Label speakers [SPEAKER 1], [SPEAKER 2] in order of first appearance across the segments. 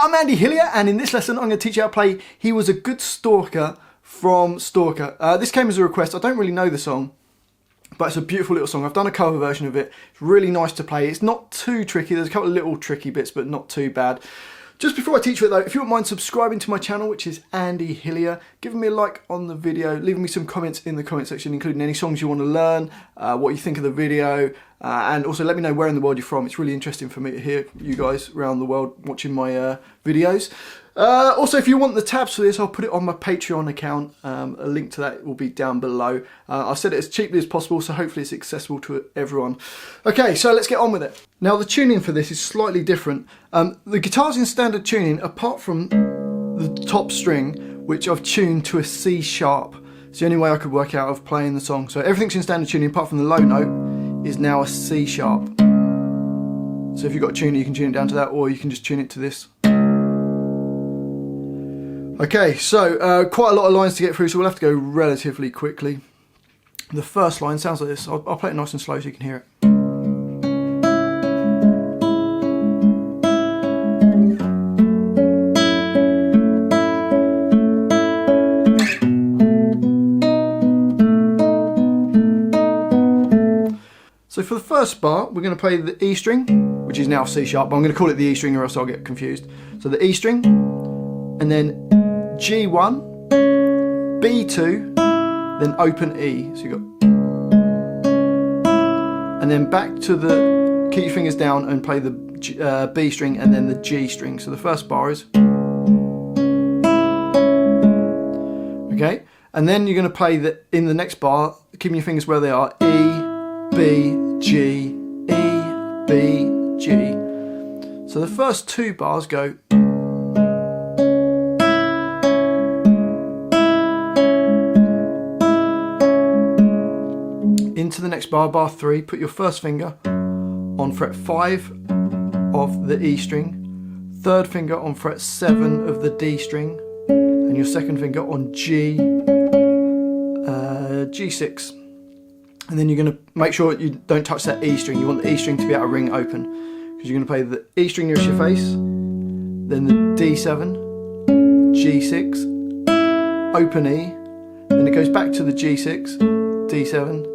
[SPEAKER 1] I'm Andy Hillier, and in this lesson I'm going to teach you how to play He Was a Good Stalker from Stalker. This came as a request. I don't really know the song, but it's a beautiful little song. I've done a cover version of it. It's really nice to play. It's not too tricky. There's a couple of little tricky bits, but not too bad. Just before I teach you it though, if you wouldn't mind subscribing to my channel, which is Andy Hillier, giving me a like on the video, leaving me some comments in the comment section, including any songs you want to learn, what you think of the video, and also let me know where in the world you're from. It's really interesting for me to hear you guys around the world watching my videos. Also, if you want the tabs for this, I'll put it on my Patreon account. A link to that will be down below. I've said it as cheaply as possible, so hopefully it's accessible to everyone. Okay, so let's get on with it. Now, the tuning for this is slightly different. The guitar's in standard tuning, apart from the top string, which I've tuned to a C sharp. It's the only way I could work out of playing the song. So everything's in standard tuning, apart from the low note, is now a C sharp. So if you've got a tuner, you can tune it down to that, or you can just tune it to this. Okay, so quite a lot of lines to get through, so we'll have to go relatively quickly. The first line sounds like this. I'll play it nice and slow so you can hear it. So for the first bar, we're going to play the E string, which is now C sharp, but I'm going to call it the E string or else I'll get confused. So the E string, and then G1, B2, then open E. So you got, and then back to the, keep your fingers down and play the B string and then the G string. So the first bar is, okay, and then you're going to play in the next bar, keeping your fingers where they are, E, B, G, E, B, G. So the first two bars go into the next bar, bar 3, put your first finger on fret 5 of the E string, third finger on fret 7 of the D string, and your second finger on G, G6. And then you're going to make sure you don't touch that E string. You want the E string to be able to ring open, because you're going to play the E string nearest your face, then the D7, G6, open E, then it goes back to the G6, D7,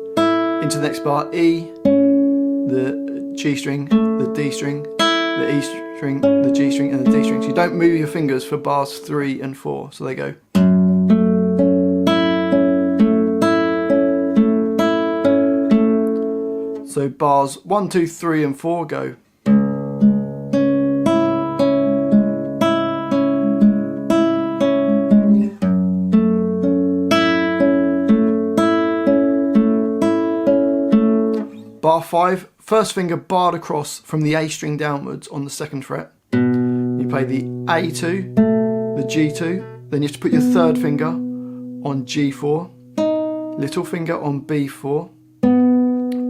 [SPEAKER 1] into the next bar, E, the G string, the D string, the E string, the G string, and the D string. So you don't move your fingers for bars 3 and 4, so they go. So bars 1, 2, 3 and 4 go. Bar 5, first finger barred across from the A string downwards on the 2nd fret. You play the A2, the G2, then you have to put your third finger on G4, little finger on B4,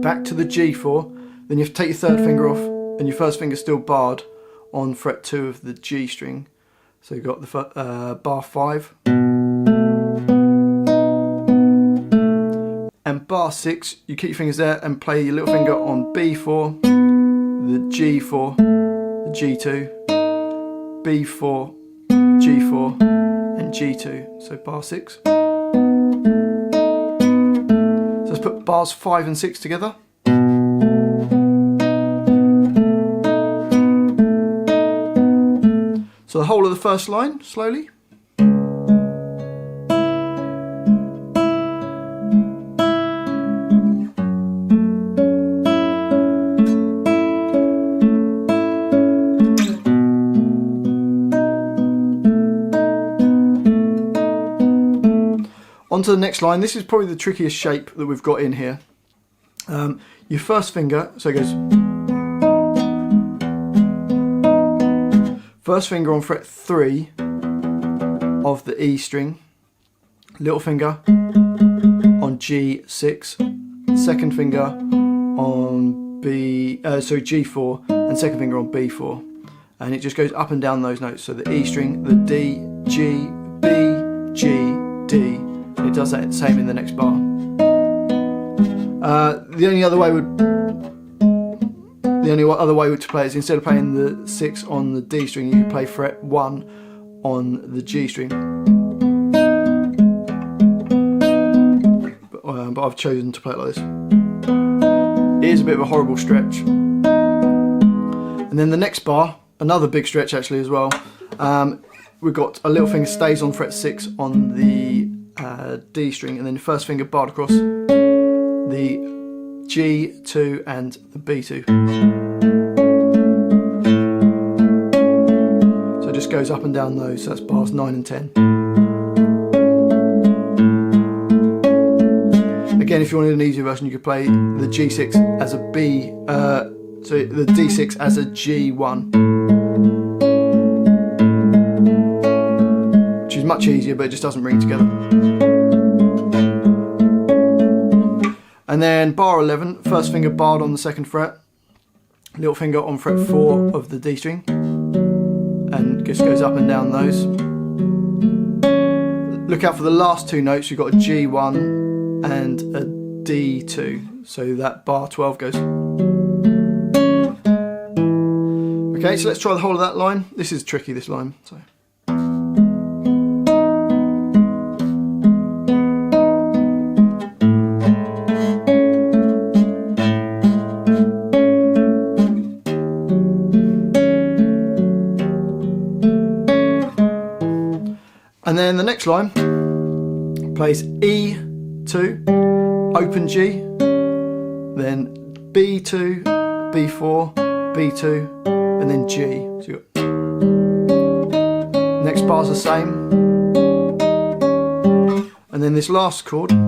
[SPEAKER 1] back to the G4, then you have to take your third finger off and your first finger still barred on fret 2 of the G string. So you've got the bar 5. And bar 6, you keep your fingers there and play your little finger on B4, the G4, the G2, B4, G4 and G2. So bar 6. So let's put bars 5 and 6 together. So the whole of the first line, slowly. On to the next line. This is probably the trickiest shape that we've got in here. Your first finger, so it goes. First finger on fret 3 of the E string, little finger on G6, second finger on G4, and second finger on B4, and it just goes up and down those notes. So the E string, the D, G, B, G, D. It does that same in the next bar. The only other way would the only other way to play it is instead of playing the 6 on the D string, you can play fret 1 on the G string. But I've chosen to play it like this. It is a bit of a horrible stretch. And then the next bar, another big stretch actually as well. We've got a little finger stays on fret 6 on the D string, and then the first finger barred across the G2 and the B2. So it just goes up and down those, so that's bars 9 and 10. Again, if you wanted an easier version, you could play the G6 as a B, so the D6 as a G1. Which is much easier, but it just doesn't ring together. And then bar 11, first finger barred on the 2nd fret, little finger on fret 4 of the D string, and just goes up and down those. Look out for the last 2 notes, you've got a G1 and a D2, so that bar 12 goes. Okay, so let's try the whole of that line. This is tricky, this line. So. And then the next line plays E2, open G, then B2, B4, B2, and then G. So you got next bar's the same. And then this last chord, you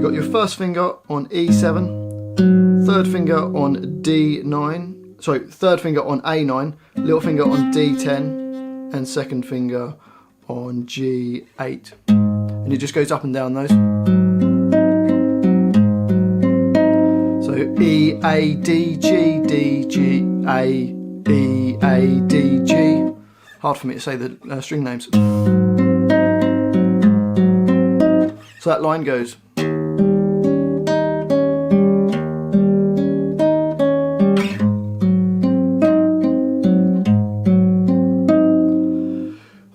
[SPEAKER 1] got your first finger on E7, third finger on D9, sorry, third finger on A9, little finger on D10, and second finger on G8. And it just goes up and down those. So E, A, D, G, D, G, A, E, A, D, G. Hard for me to say the string names. So that line goes.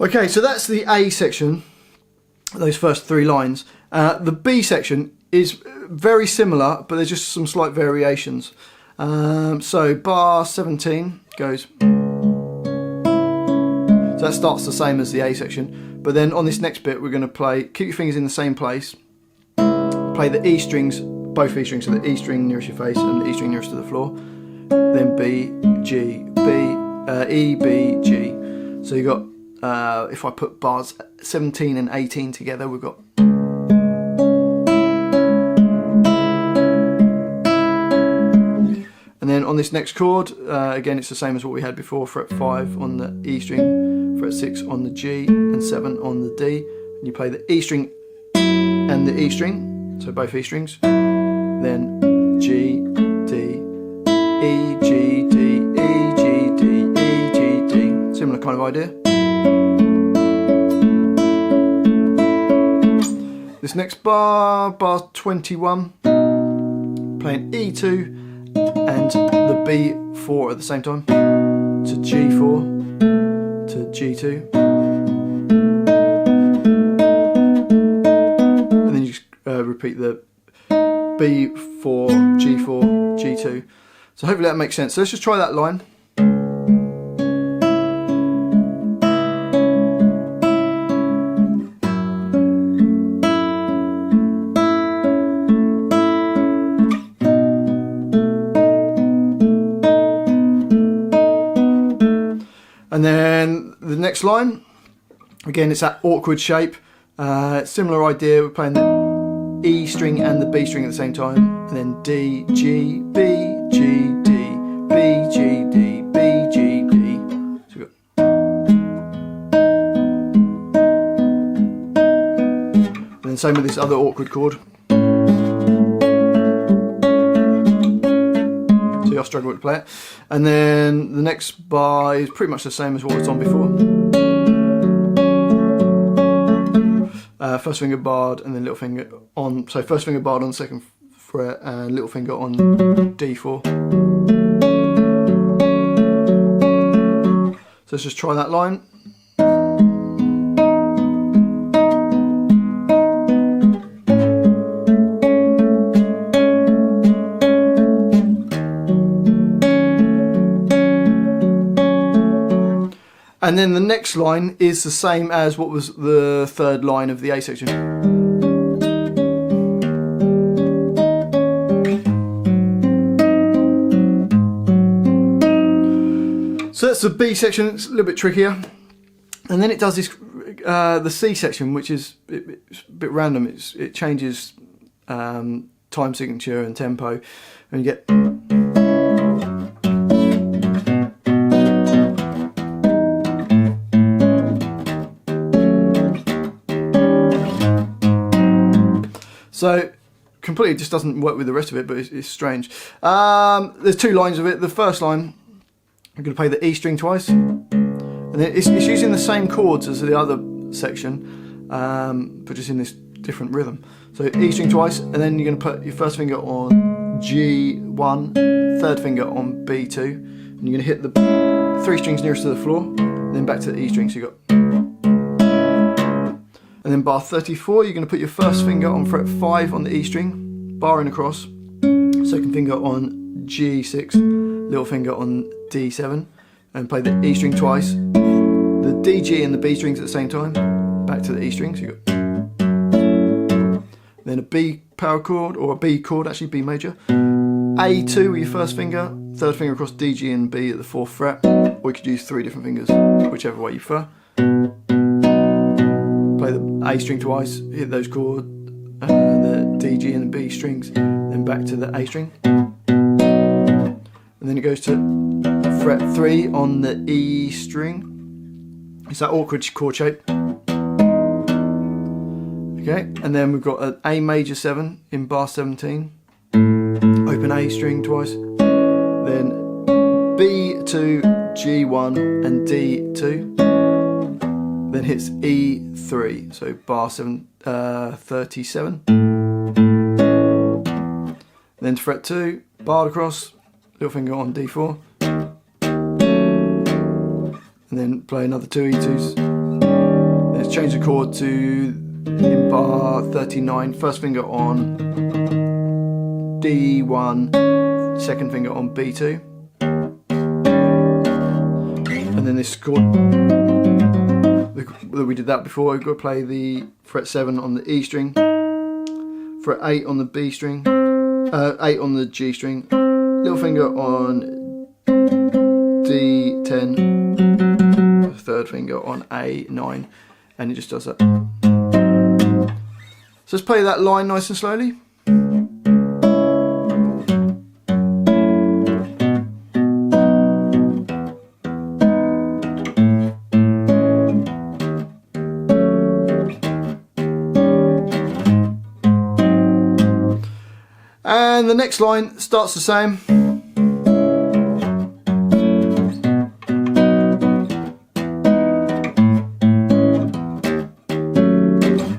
[SPEAKER 1] Okay, so that's the A section, those first 3 lines. The B section is very similar, but there's just some slight variations. So bar 17 goes. So that starts the same as the A section, but then on this next bit we're going to play, keep your fingers in the same place, play the E strings, both E strings, so the E string nearest your face and the E string nearest to the floor, then B, G, B, E, B, G. So you got, if I put bars 17 and 18 together, we've got. And then on this next chord, again it's the same as what we had before, fret 5 on the E string, fret 6 on the G, and 7 on the D. And you play the E string and the E string, so both E strings, then G, D, E, G, D, E, G, D, E, G, D. Similar kind of idea. This next bar, bar 21, playing E2 and the B4 at the same time, to G4, to G2, and then you just repeat the B4, G4, G2. So hopefully that makes sense. So let's just try that line. And then the next line, again it's that awkward shape, similar idea, we're playing the E string and the B string at the same time, and then D, G, B, G, D, B, G, D, B, G, D. So we've got. And then same with this other awkward chord. So you'll struggle to play it. And then the next bar is pretty much the same as what was on before. First finger barred and then little finger on, so first finger barred on the 2nd fret and little finger on D4. So let's just try that line. And then the next line is the same as what was the third line of the A section. So that's the B section, it's a little bit trickier. And then it does this, the C section, which is it's a bit random. It changes time signature and tempo, and you get. So completely just doesn't work with the rest of it, but it's strange. There's two lines of it. The first line, I'm going to play the E string twice, and then it's using the same chords as the other section, but just in this different rhythm. So E string twice, and then you're going to put your first finger on G1, third finger on B2, and you're going to hit the 3 strings nearest to the floor, and then back to the E string. So you got. And then bar 34, you're going to put your first finger on fret 5 on the E string, barring across, second finger on G6, little finger on D7, and play the E string twice, the D, G and the B strings at the same time, back to the E string, so you got. Then a B power chord, or a B chord, actually B major, A2 with your first finger, third finger across D, G and B at the 4th fret, or you could use 3 different fingers, whichever way you prefer. Play the A string twice, hit those chords, the D, G and the B strings, then back to the A string. And then it goes to fret 3 on the E string. It's that awkward chord shape. Okay, and then we've got an A major 7 in bar 17. Open A string twice. Then B2, G1 and D2. Then hits E3, so bar 37. Then to fret 2, barred across, little finger on D4. And then play another 2 E2s. Let's change the chord to, in bar 39, first finger on D1, second finger on B2. And then this chord, we did that before, we've got to play the fret 7 on the E string, fret 8 on the B string, 8 on the G string, little finger on D10, third finger on A9, and it just does that. So let's play that line nice and slowly. And the next line starts the same.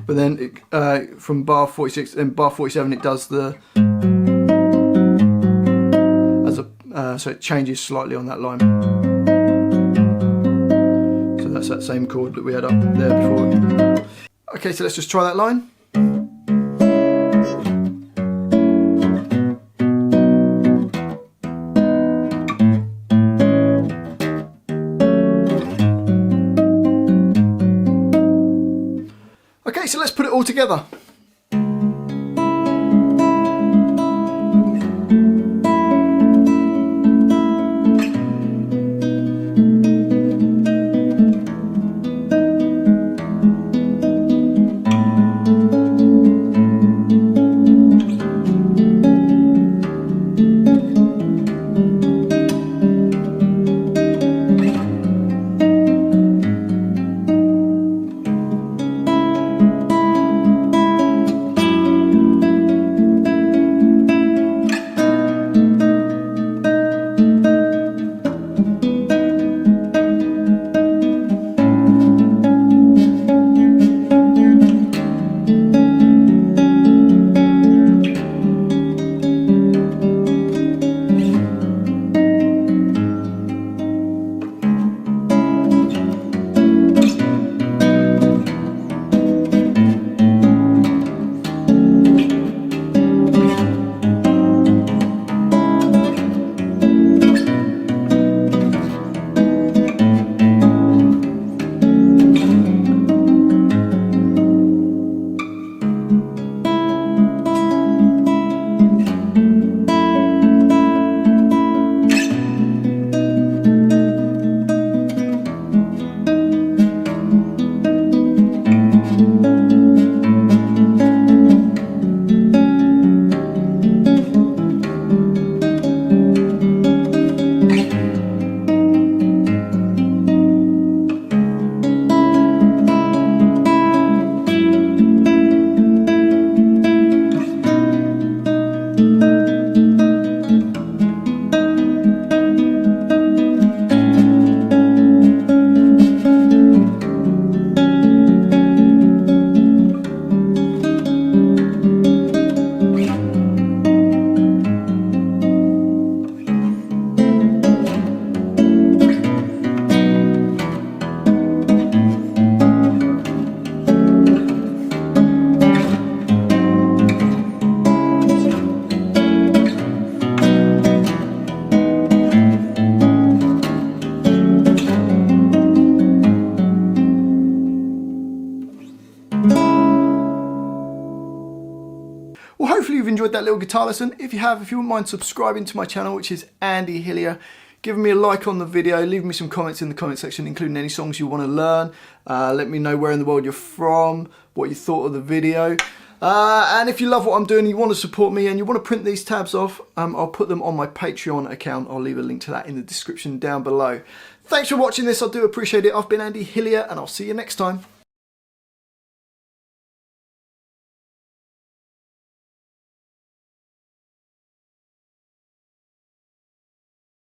[SPEAKER 1] But then it, from bar 46 and bar 47 it does the so it changes slightly on that line. So that's that same chord that we had up there before. Okay, so let's just try that line. Okay, so let's put it all together. enjoyed that little guitar lesson. If you have, if you wouldn't mind subscribing to my channel, which is Andy Hillier, giving me a like on the video, leave me some comments in the comment section, including any songs you want to learn. Let me know where in the world you're from, what you thought of the video. And if you love what I'm doing, you want to support me and you want to print these tabs off, I'll put them on my Patreon account. I'll leave a link to that in the description down below. Thanks for watching this, I do appreciate it. I've been Andy Hillier and I'll see you next time.